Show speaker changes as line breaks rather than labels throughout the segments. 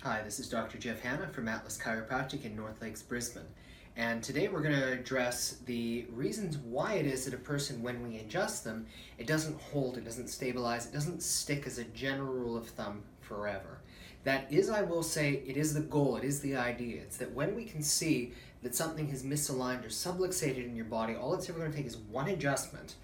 Hi, this is Dr. Jeff Hanna from Atlas Chiropractic in North Lakes, Brisbane. And today we're going to address the reasons why it is that a person, when we adjust them, it doesn't hold, it doesn't stabilize, it doesn't stick as a general rule of thumb forever. That is, I will say, it is the goal, it is the idea. It's that when we can see that something has misaligned or subluxated in your body, all it's ever going to take is one adjustment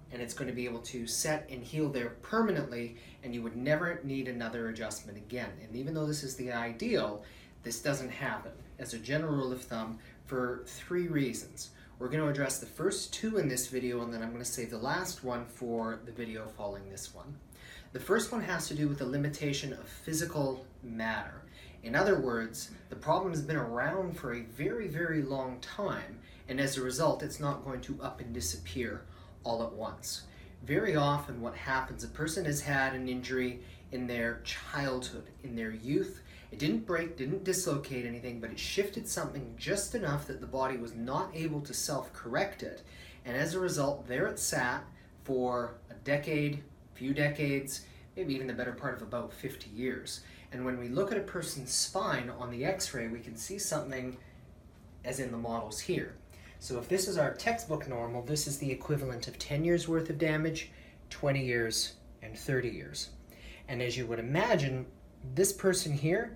and it's going to be able to set and heal there permanently, and you would never need another adjustment again. And even though this is the ideal, this doesn't happen as a general rule of thumb for three reasons. We're going to address the first two in this video, and then I'm going to save the last one for the video following this one. The first one has to do with the limitation of physical matter. In other words, the problem has been around for a very, very long time, and as a result, it's not going to up and disappear all at once. Very often what happens, a person has had an injury in their childhood, in their youth. It didn't break, didn't dislocate anything, but it shifted something just enough that the body was not able to self-correct it. And as a result, there it sat for a decade, few decades, maybe even the better part of about 50 years. And when we look at a person's spine on the x-ray, we can see something as in the models here. So if this is our textbook normal, this is the equivalent of 10 years worth of damage, 20 years, and 30 years. And as you would imagine, this person here,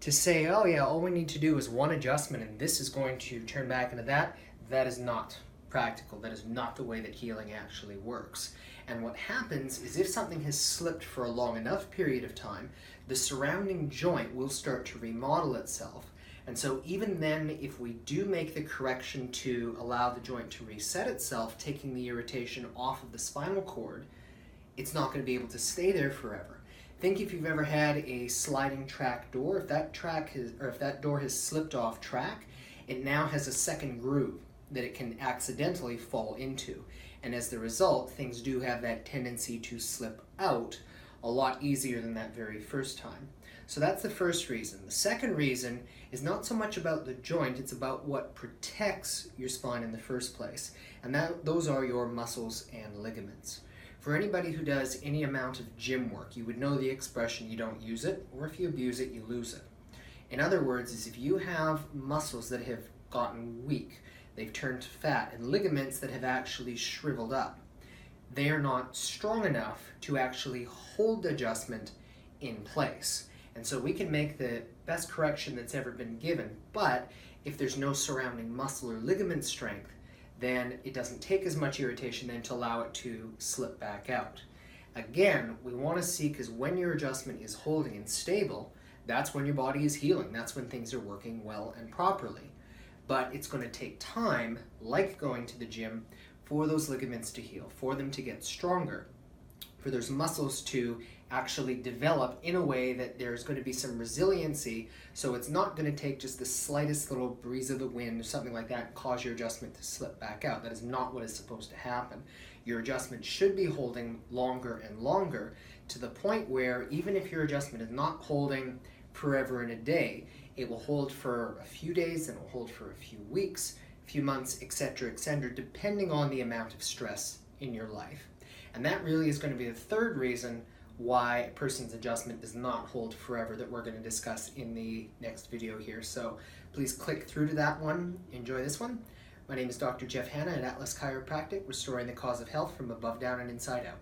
to say, oh yeah, all we need to do is one adjustment and this is going to turn back into that, that is not practical. That is not the way that healing actually works. And what happens is if something has slipped for a long enough period of time, the surrounding joint will start to remodel itself. And so even then, if we do make the correction to allow the joint to reset itself, taking the irritation off of the spinal cord, it's not going to be able to stay there forever. Think if you've ever had a sliding track door. If that door has slipped off track, it now has a second groove that it can accidentally fall into. And as the result, things do have that tendency to slip out a lot easier than that very first time. So that's the first reason. The second reason is not so much about the joint, it's about what protects your spine in the first place. And those are your muscles and ligaments. For anybody who does any amount of gym work, you would know the expression, you don't use it, or if you abuse it, you lose it. In other words, is if you have muscles that have gotten weak, they've turned to fat, and ligaments that have actually shriveled up, they are not strong enough to actually hold the adjustment in place. And so we can make the best correction that's ever been given, but if there's no surrounding muscle or ligament strength, then it doesn't take as much irritation then to allow it to slip back out. Again, we want to see, because when your adjustment is holding and stable, that's when your body is healing. That's when things are working well and properly. But it's going to take time, like going to the gym, for those ligaments to heal, for them to get stronger, for those muscles to actually develop in a way that there's going to be some resiliency, so it's not going to take just the slightest little breeze of the wind or something like that and cause your adjustment to slip back out. That is not what is supposed to happen. Your adjustment should be holding longer and longer, to the point where even if your adjustment is not holding forever and a day, it will hold for a few days, and it will hold for a few weeks, a few months, etc., depending on the amount of stress in your life. And that really is going to be the third reason why a person's adjustment does not hold forever, that we're going to discuss in the next video here. So please click through to that one. Enjoy this one. My name is Dr. Jeff Hanna at Atlas Chiropractic, restoring the cause of health from above, down, and inside out.